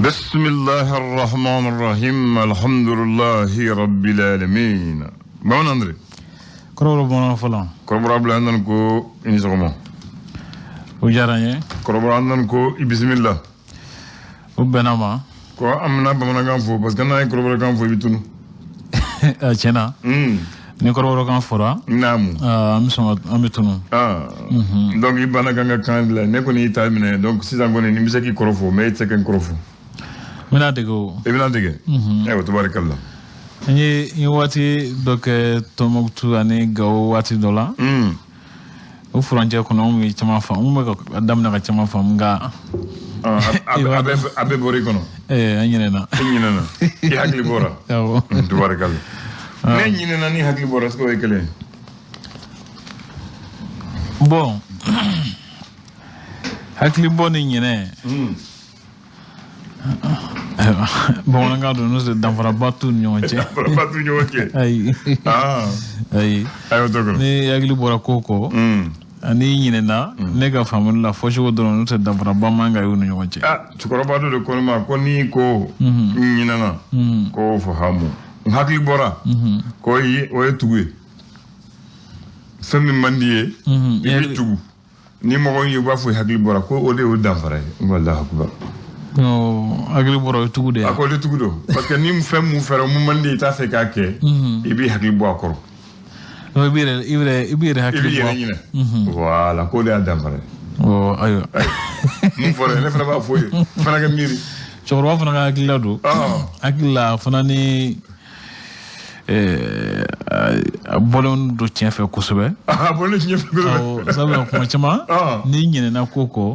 بسم الله الرحمن الرحيم الحمد لله رب العالمين ما نندري كرو بونا فلان كرو بلاندن كو اني سوما وجاراني كرو بلاندن كو بسم الله وبناما كو امنا بمنا كان فو بس كنا كرو بلا كان فو بيتونو اتشنا ni kororo kan fora namu amitunu donc ibana ganga kan la ne ko ni tamine donc si zangone ni misaki korofo mais c'est qu'un korofo mina dego ibina dege ewa tabarakallah ni wati donc tomoktu ani gawo wati dola o frontière kono mi chama fa adam na chama fa nga abe bori kono anyina i hakli bora yawo tabarakallah mais ñine na ni hakli bora ko ekele bon hakli boni ñine bon nga do no se danfara batu ñoche ay ayo dogo ni hakli bora koko ani ñine na nega famul la fosho do no se danfara ba manga yo ñoche tukoro bado de ko ma ko ni ko ñine na ko fo hamu hakli bora ko yi o tugu fami mandiye ibi tugu ni mo yi ba fu hakli bora ko o de o danfara wallahi akbar no hakli bora tugu de ko de tugu do parce que ni mu fem mu fere mu mandi ta fe ka ke ibi hakli bora ko no ibire hakli bora voilà ko de danfara ayo mu fore ne fara ba foye fara ga miri choro fana ga hakli lado hakla fana ni bolon do tien fe kusube bolon tien fe kusube sabu ko chama ni nyene na koko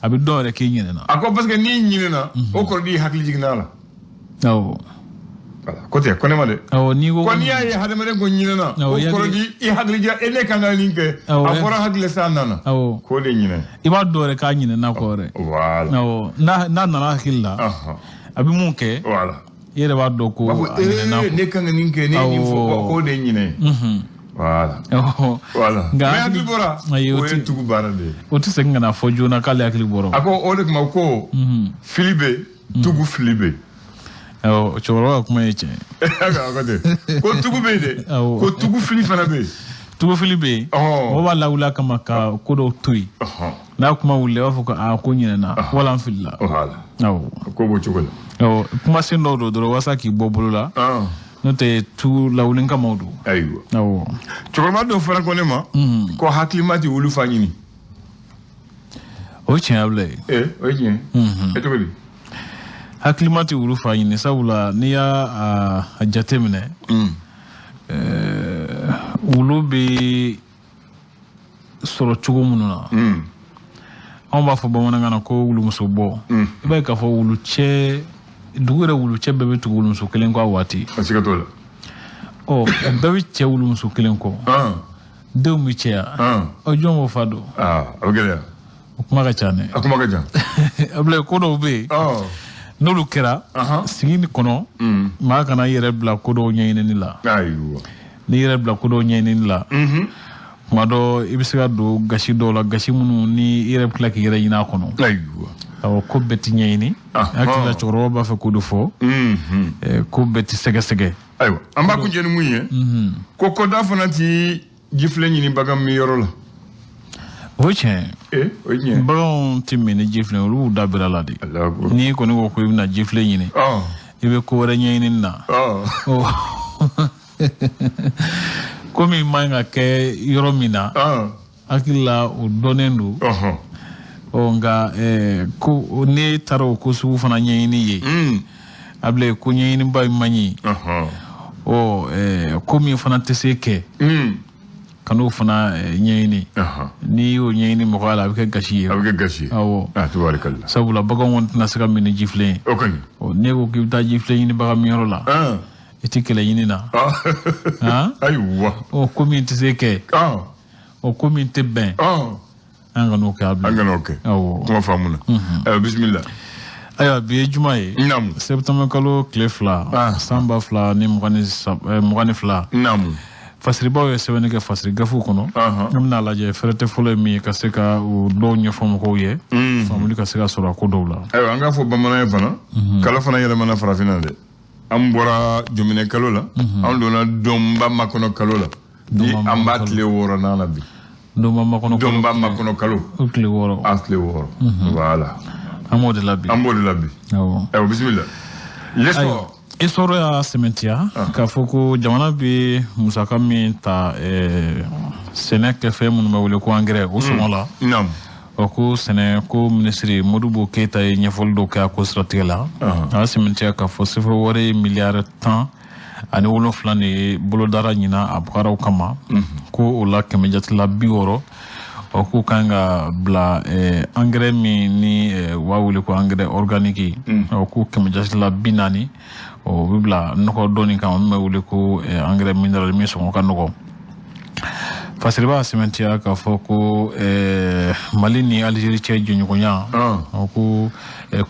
abi do rek nyene na ako parce que ni nyene na o ko di hakli jigna la aw voilà côté ko ne ma de aw ni go ko ni ay hade ma de ko nyene na o ko di i hakli ja ele kanga linke afora hakli sanana aw ko de nyene iba do rek nyene na ko re voilà aw na hakilla abi munke voilà yere ba do ko ne kanga ninke ne ni fo ko de nyine voilà voilà mais akli bora o tugu barade o ti senga na fo jona kale akli bora ako o de ma ko filibe tugu filibe o choro ko me che ko de ko tugu be de ko tugu filifa na be tugu filibe o wala wala kama ka ko do tui na kuma wulle wa fuka a ko nyina na wala filla voilà ko bo chugola kuma sin do wasa ki bobulula no te tu lawlin ka mawdu aywa chogoma do franco ne ma ko haklimati wulu fanyini o chiable o chen to bi haklimati wulu fanyini sabula ni ya ajatemne wulu bi soro chugomununa on ba fo bamana ngana ko wulu muso bo iba ka fo wulu che dugure wulu che bebe tu wulu muso kelen ko awati asika tola bebe che wulu muso kelen ko de mu che o jomo fado ogele kuma ka chane able ko do be no lu kera sigini kono ma kana yere bla ko do nyene ni la aywa ni yere bla ko do nyene ni la mado ibisiga do gashi do la gashi munu ni ireb klaki yere yina kono aywa aw ko beti nyini akila choro ba fa ko do fo ko beti sege aywa amba ko jeni muye ko da fanati gifle nyini bagam mi yoro la oche oche bon timmi ni gifle lu dabira la di ni ko ni ko na gifle nyini ibe ko re nyini na komi manga ke yoromina akila o donendu nga ko ne taro ko su fana nyini ye able ko nyini bay mani komi fana teseke kanu fana nyini ni o nyini mo wala be gashi awo tabarakallah sabula bagon won na saka min jifle okani ne ko ki ta jifle ni baga mi yorola etikele yini na aywa o komi teseke o komi te ben angano kabli awo kuma famuna bismillah aya bi jumaye nam septembre kalo clefla samba fla ni mugani fla nam fasiribaw ye sɛbɛnni kɛ fasiri gafu kɔnɔ an bɛna lajɛ fɛrɛ tɛ fɔlɔ ye min ye ka se ka o dɔw ɲɛfɔ mɔgɔw ye faamuli ka se ka sɔrɔ a ko dɔw la ayiwa an k'a fɔ bamanan ye fana kalo fana yɛlɛmana farafinna dɛ an bɔra jomine kalo la an donna donba makɔnɔ kalo la ni an b'a tile 6 nan la bi donba makɔnɔ kalo tile 6 a tile 6 voilà an b'o de la bi ayiwa bisimila l'histoire Isoro ya sementiya k'a fɔ ko jamana bɛ musaka min ta sɛnɛ kɛfɛn minnu bɛ wele ko engrais o sɔngɔ la o ko sɛnɛ ko minisiri Modibo Keyita ye ɲɛfɔli dɔw kɛ a ko siratigɛ la a sementiya k'a fɔ sifiri wɛrɛ ye miliyari 10.7 de ye bolodara ɲina a baaraw kama ko o la kɛmɛ jatila 60 o k'u kan ka bila engrais min ni b'a wele ko engrais organique o k'u kɛmɛ jatila 40 o bɛ bila nɔgɔ dɔɔni kan min bɛ wele ko engrais mineral min sɔngɔ ka nɔgɔ fasiriba sementiya k'a fɔ ko Mali ni Algérie cɛ jɛɲɔgɔnya o ko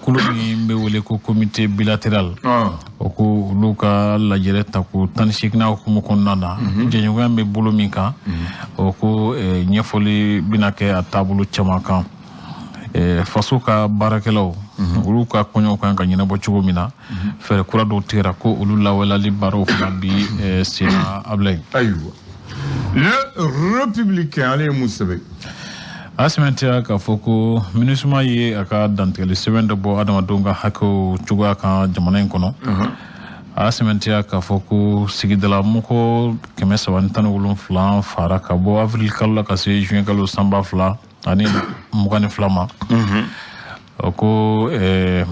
kulu min bɛ wele ko comité bilatéral o ko olu ka lajɛrɛ ta ko 18nan hukumu kɔnɔna na jɛɲɔgɔnya bɛ bolo min kan o ko ɲɛfɔli bɛna kɛ a taabolo caman kan faso ka baarakɛlaw olu ka kɔɲɔw kan ka ɲɛnabɔ cogo min na fɛɛrɛ kura dɔw tigɛra ko olu lawalali baaraw fana bi senna Ablaye ayiwa le républicain ale ye mun sɛbɛn a sɛmɛntiya k'a fɔ ko MINUSMA ye a ka dantigɛli sɛbɛn dɔ bɔ adamadenw ka hakɛw cogoya kan jamana in kɔnɔ a sɛmɛntiya k'a fɔ ko sigidalamɔgɔ 317 fara ka bɔ avril kalo la ka se juin kalo sanba 2022 ma o ko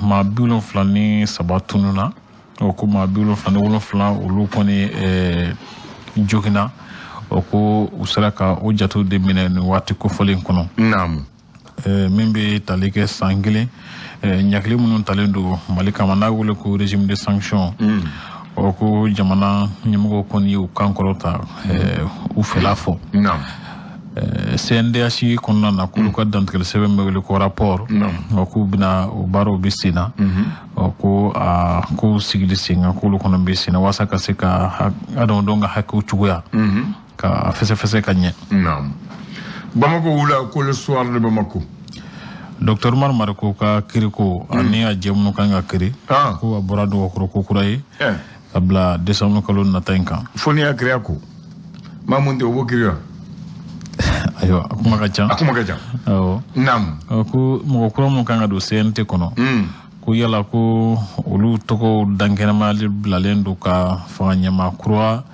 maa 73 tununa o ko maa 77 olu kɔni jogina o ko u sera ka o jatew de minɛ nin waati kofɔlen kɔnɔ min bɛ tali kɛ san 1 ɲakili minnu talen don Mali kama n'a wele ko régime de sanction o ko jamana ɲɛmɔgɔw kɔni ye u kan kɔrɔta u fɛla fɔ CNDH kɔnɔna na k'olu ka dantigɛli sɛbɛn bɛ wele ko rapport o k'u bɛna o baaraw bɛ sen na o ko ko sigili sen kan k'olu kɔnɔ bɛ sen na walasa ka se ka adamadenw ka hakɛw cogoya ka fɛsɛfɛsɛ ka ɲɛ Bamako wula ko le soir de Bamako Dr Marmari ko ka kiriko ani a jɛ minnu kan ka kiri ko a bɔra dɔgɔkɔrɔ ko kura ye ka bila décembre kalo nata in kan fo ni y'a kiriya ko maa mun tɛ o b'o kiriya ayiwa a kuma ka ca awɔ ko mɔgɔ kura minnu kan ka don CNT kɔnɔ ko yala ko olu tɔgɔw dankɛnɛmayali bilalen don ka fanga ɲɛma kura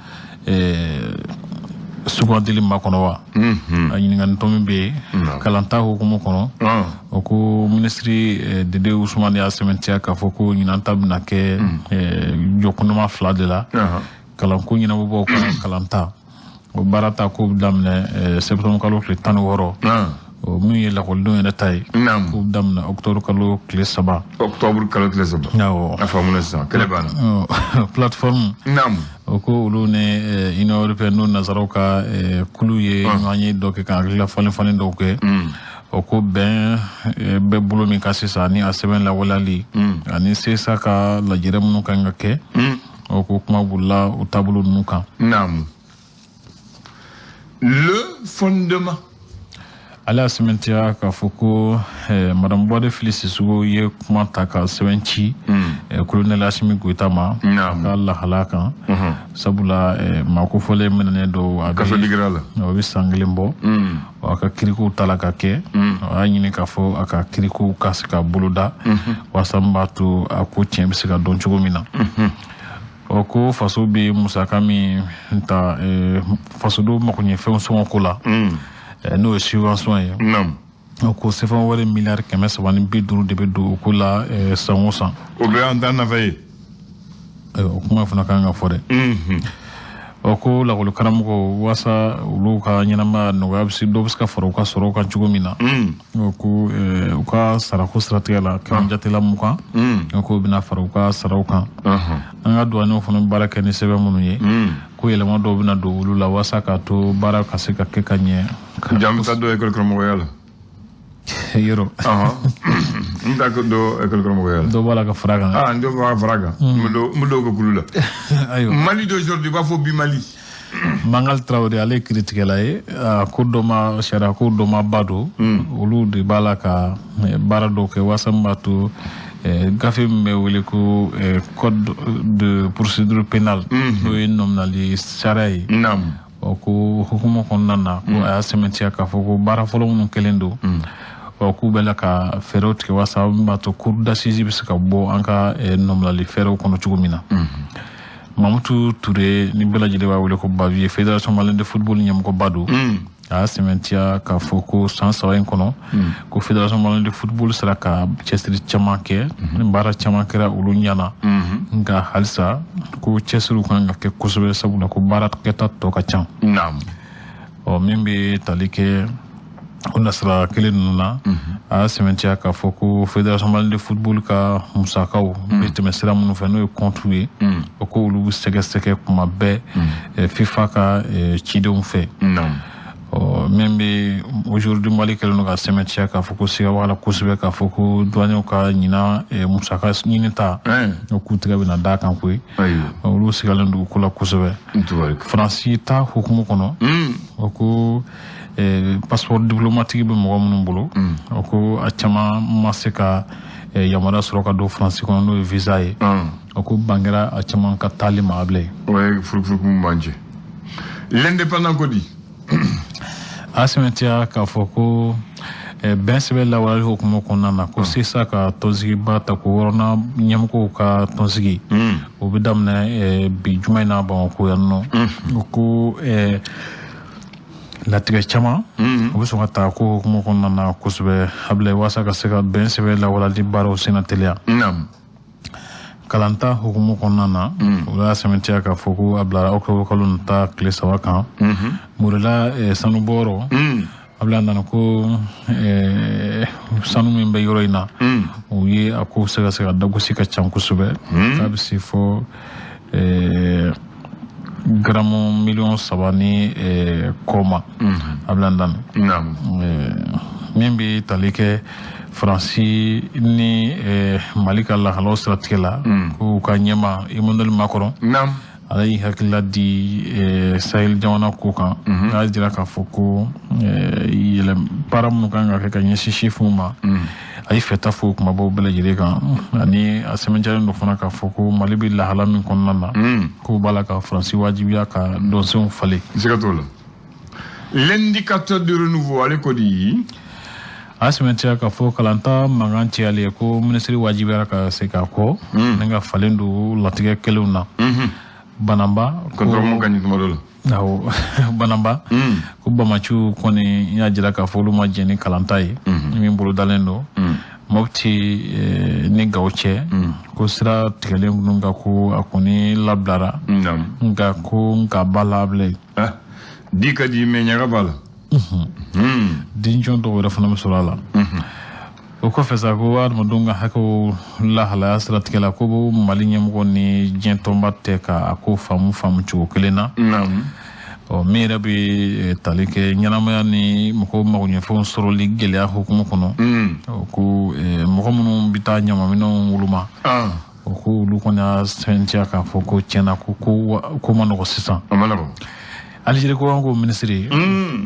sugandili makɔnɔ wa a ɲininkali tɔ min bɛ yen kalanta hukumu kɔnɔ o ko minisiri Dede Usumani y'a sɛmɛntiya k'a fɔ ko ɲinan ta bɛna kɛ jɔkundama 2 de la kalanko ɲɛnabɔbaaw ka kalanta o baara ta ko daminɛ septembre kalo tile 16 o min ye lakɔlidenw yɛrɛ ta ye ko daminɛ octobre kalo tile 3 awɔ a faamuna sisan kɛlɛ banna plateforme o ko olu ni Union européenne n'o nazaraw ka kulu ye ɲɔgɔn ye dɔ kɛ ka hakilila falen dɔw kɛ o ko bɛn bɛ bolo min kan sisan ni a sɛbɛn lawaleyali ani CESA ka lajɛrɛ minnu kan ka kɛ o ko kuma bolila o taabolo ninnu kan le fondement ale y'a sɛmɛntiya k'a fɔ ko madame Bode Fili Sissogo ye kuma ta ka sɛbɛn ci colonel Asimi Goita ma ka lahala kan sabula maa kofɔlen minɛnen don a bɛ san 1 bɔ a ka kirikow ta la ka kɛ a y'a ɲini k'a fɔ a ka kirikow ka se ka boloda walasa min b'a to a ko tiɲɛ bɛ se ka dɔn cogo min na o ko faso bɛ musaka min ta fasodenw makoɲɛfɛnw sɔngɔ ko la n'o ye subvention ye o ko sɛfɛn wɛrɛ miliyari 350 de bɛ don o ko la san o san o bɛ an ta nafa ye o kuma fana kan ka fɔ dɛ o ko lakɔli karamɔgɔ walasa olu ka ɲɛnamaya nɔgɔya bɛ se dɔw bɛ se ka fara u ka sɔrɔw kan cogo min na o ko u ka sarako siratigɛ la kɛmɛ jatela 20 o ko bɛna fara u ka saraw kan an ka douaniers fana baara kɛ ni sɛbɛn minnu ye ko yɛlɛma dɔw bɛna don olu la walasa k'a to baara ka se ka kɛ ka ɲɛ jaa n bɛ taa dɔ école karamɔgɔya la yɔrɔ n taa dɔ école karamɔgɔya la dɔw b'a la ka fara kan n dɔw b'a fara kan n bɛ dɔw kɛ kulu la Mali d'aujourd'hui b'a fɔ bi Mali Mangal Traoré ale critique la ye ko doma shara ko doma bado olu de bala ka barado ke wasambatu gafe me wele ko code de procédure pénale do nominali sharai nam o ko hukumo konnana ko asementia ka foko bara folo mun kelendo o ku bela ka ferot ke wasambatu cour d'assises bis ka bo anka nominali fero kono chugumina Mamutu Touré ni bela jide wa wele ko Bavier Fédération Malienne de football nyam ko badu a sementia ka foko sans sawen kono ko Fédération Malienne de football sera ka chestri chamake mbara chamakera ulu nyana nga halsa ko chestru ko nga ke kusobe sabuna ko barat keta to ka cham nam o mimbe talike on sera kelen nuna a sementia ka foko Fédération Malienne de football ka musakaw bitme sera munu fe no contribuer o ko lu sege kuma be FIFA ka chidom fe nam o membe aujourd'hui Mali kelen ka sementia ka foko siga wala kusbe ka foko douane ka nyina musaka nyinita o ku trabe na da kan ko o lu siga landu kula kusbe France ta hukumu kono o ko passeport diplomatique be mo mun bolo ko achama maseka yamara soroka do France kono no visa e ko bangira achama ka talima able ouais furu manje l'indépendant ko di asimentia ka foko ben sebe la wala hukumo kono na ko sisa ka tozigi bata ko worona nyamko ka tozigi o bidamna bi jumaina ba ko yanno ko la tigɛ caman o bɛ sɔn ka taa ko hukumu kɔnɔna na kosɛbɛ habila waasa ka se ka bɛn sɛbɛn lawalali baaraw senna teliya kalanta hukumu kɔnɔna na o y'a sɛmɛntiya k'a fɔ ko a bilara octobre kalo nata tile 3 kan murula sanubɔyɔrɔ habila nana ko sanu min bɛ yɔrɔ in na o ye a ko se ka dagosi ka ca kosɛbɛ k'a bɛ se fɔ gramu million 3 ni koma ablandan min bi tali kɛ Faransi ni Mali ka lahalaw siratigɛ la ko ka ɲɛma Emmanuel Macron ala y'i hakilila di Sahel jamana ko kan y'a jira k'a fɔ ko baara minnu kan ka kɛ ka ɲɛsin sifinw ma a ye fɛta fo kumabaw bɛɛ lajɛlen kan ani a sɛbɛntiyalen do fana k'a fɔ ko Mali bɛ lahala min kɔnɔna na ko b'a la ka Faransi wajibiya ka dɔnsenw falen. Siga t'o la. L'indicateur de renouveau ale ko di a sɛbɛntiya k'a fɔ kalanta mankan cayali ye ko minisiri wajibiyara ka se k'a kɔ ni ka falen do latigɛ kɛlenw na Banamba ko mo gagné tuma do la awɔ Banamba ko Bamachu kɔni y'a jira k'a fɔ olu ma jɛn ni kalanta ye min bolo dalen do Mopti ni Gawo cɛ ko sira tigɛlen minnu ka ko a kɔni labilara nka ko nka ba la bilen di ka di mɛ ɲaga b'a la den dɔw yɛrɛ fana bɛ sɔrɔ a la o kɔfɛ sa ko adamadenw ka hakɛw lahalaya siratigɛ la ko Mali ɲɛmɔgɔ ni diɲɛ tɔnba tɛ ka a ko faamu cogo kelen na min yɛrɛ bɛ tali kɛ ɲɛnamaya ni mɔgɔw magoɲɛfɛnw sɔrɔli gɛlɛya hukumu kɔnɔ ko mɔgɔ minnu bɛ taa ɲamaminɛnw woloma o ko olu kɔni y'a sɛbɛntiya k'a fɔ ko tiɲɛna ko ma nɔgɔ sisan Alizeri ko minisiri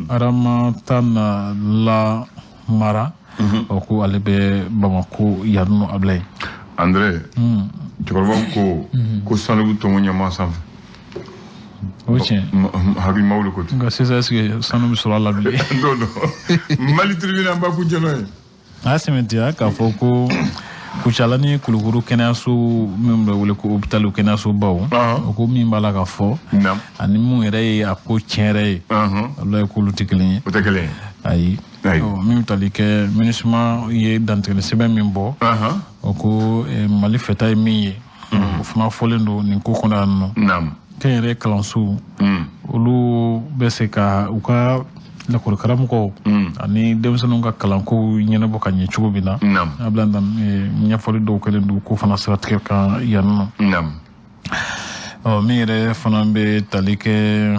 Aramatana Lamara o ko ale bɛ Bamako yan nɔ a bila yen André cɛkɔrɔba ko sanu bɛ tɔmɔ ɲama sanfɛ o tiɲɛ hakilimaw de ko ten nka sisan est-ce que sanu bɛ sɔrɔ a la bilen Mali tribunal an b'a kun jɛnɔ ye a y'a sɛmɛntiya k'a fɔ ko Kucala ni Kulukuru kɛnɛyaso min bɛ wele ko hôpital kɛnɛyasobaw o ko min b'a la ka fɔ ani mun yɛrɛ ye a ko tiɲɛ yɛrɛ ye walahi k'olu tɛ kelen ye o tɛ kelen ye ayi min bɛ tali kɛ MINUSMA ye dantigɛli sɛbɛn min bɔ o ko Mali fɛta ye min ye o fana fɔlen do nin ko kɔnɔ yan nɔ kɛnyɛrɛye kalansow olu bɛ se ka u ka lakɔli karamɔgɔw ani denmisɛnninw ka kalankow ɲɛnabɔ ka ɲɛ cogo min na a bila ɲɛfɔli dɔw kɛlen do ko fana siratigɛ kan yan nɔ min yɛrɛ fana bɛ tali kɛ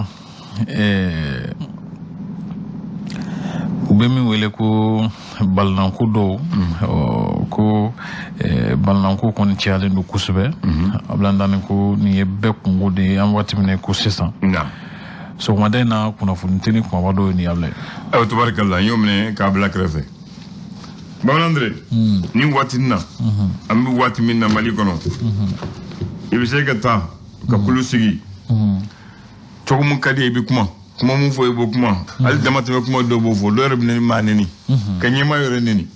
u bɛ min wele ko balinanko dɔw ko balinanko kɔni cayalen do kosɛbɛ a bila ko nin ye bɛɛ kungo de ye an waati min ko sisan so made na kuna funtini kuma wado ni able tabarakallah yomne ka bla krefe Bamanandre ni watina ambi wati minna mali kono ibise ka ta ka kulu sigi to mun kadi bi kuma mun fo bo kuma al damata kuma do bo fo do reb ne maneni ka nyema yore neni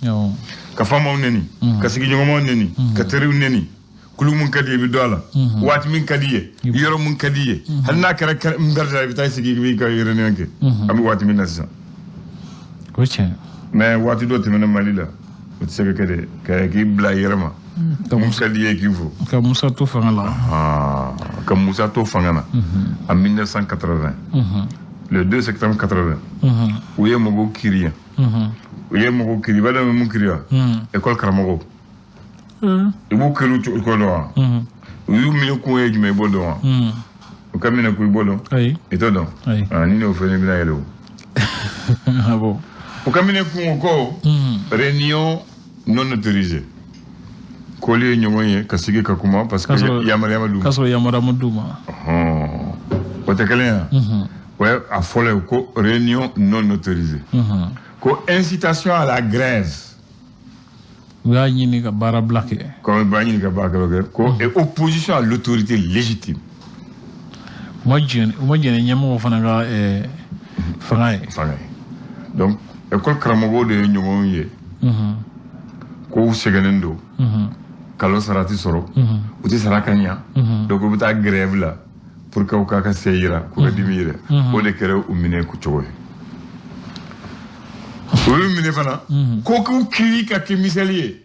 ka famo neni ka sigi ngomo neni ka terew neni kulu mun kadi bi dola wati min kadiye yoro mun kadiye hal na kara mberda bi tay sigi bi ka yore nenke ambi wati minna sa ko che mais wati do te mena malila o te sebe kede ka ki bla yerama mun kadiye ki fo ka Musa to fangala ka Musa to fangana en 1980 le 2 septembre 80 où il y a mon Kiria où il y a mon Kiria bala mon Kiria école Karamogo et vous que lu ko do où you mi ko e jme bodo o kamina ko bodo et to do ni no fene bi na yelo ah bon o kamina ko réunion non autorisée ko le nyomoye ka sigi ka kuma parce que yamara duma kaso yamara duma o te kalen ouais a folle ko réunion non autorisée ko incitation à la grève ni ni ka bara blacké comme bani ni ka bara ko et opposition à l'autorité légitime mo jene nyamo fana ga fangay donc école Karamogo de nyomoye ko seganendo kalo sarati soro uti sarakanya donc bu ta grève là pour que ka seyira ko dimire o de kere umine ku chowe o umine fana ko ko kiri ka kemisalier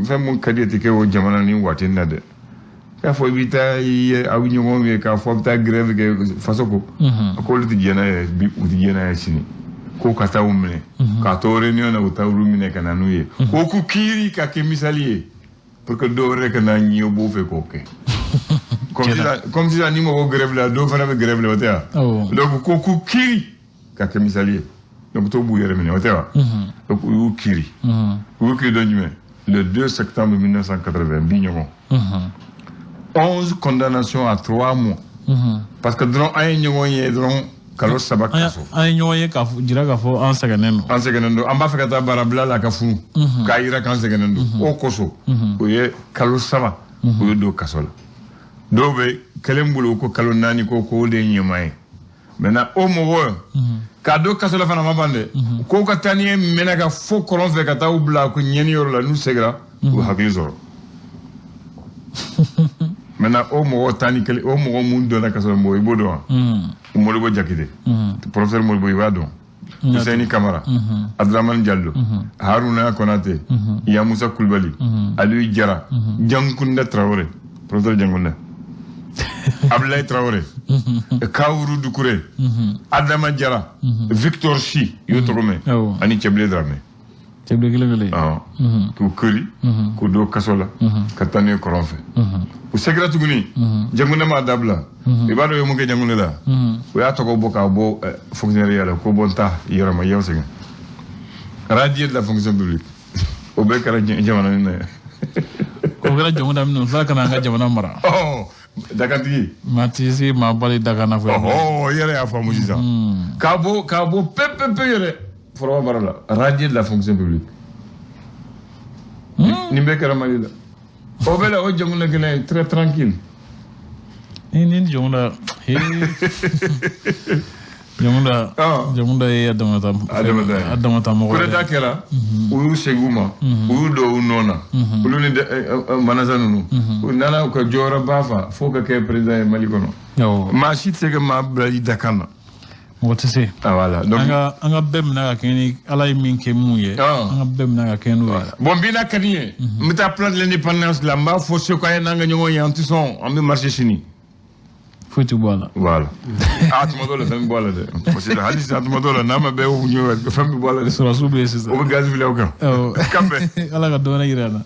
fam mon kadete ke o jamana ni watin na de ka fo bita yi awinyo mo me ka fo ta grève ke fasoko ko le tijena bi utijena sini ko ka ta umine ka to réunion na uta umine kana nuye ko ku kiri ka kemisalier pour que do rek na nyo bo fe ko ke comme si animo ko grève la do fana be grève le wotea donc ko ku kiri ka kemisalier donc to bu yere mine wotea donc u kiri do njime le 2 septembre 1980 bignoko 11 condamnations à 3 mois parce que dron ay nyogo ye dron kalo sabak kaso ay nyoye ka jira ka fo an seganendo amba fekata barabla la ka fu ka ira kan seganendo o koso o ye kalo saba o do kasola do be kelembulu ko kalo nani ko de nyemay mena o mo ka do kasola fana mabande ko ka taniye mena ka fo koron fe ka ta ubla ko nyeni yor la nu segra o hakizoro mena o mo tani kele o mo mun do na kasola mo ibodo Molibo Jakite professeur Molibo Ibado Husseini Kamara Abdraman Diallo Haruna Konate Ya Musa Kulbali Aliou Diara Jankunda Traoré professeur Jankunda Abdoulaye Traoré Kaourou Doucouré Adama Diara Victor Chi Yotorome Ani Cheble Dramé Cheble Gele ko kuri ko do kasola katane koronfe o segratu guni janguna ma dabla ibado yo mo ke janguna la o ya to ko boka bo fonctionnaire la ko bonta yorama yew sega radier de la fonction publique o be kara jamana ni ko gara janguna min non saka na nga jamana mara dakati matisi ma bali dakana fo yere ya famu jisa kabo pepe yere foro barala radier de la fonction publique nimbe kara malila o bela o jamuna gele très tranquille ni jamuna jamuna ya adamata mo ko da kera o seguma o do nona o lu ni manazanu nana ko jora bafa fo ka ke president malikono ma shit sega ma bladi dakana What say? Voilà. Donc anga bem na keni ala min ke muye. Anga bem na kenu. Bon bina kaniye. Mita plan de l'indépendance là mba fo se ko na nga nyo yanti son en marché chini. Football. Voilà. Atmodola fami bola de. Fo se hadis atmodola na ma be o nyo fami bola de. So rasu be se. O gaz vile o kan. Kambe. Ala ga dona irana.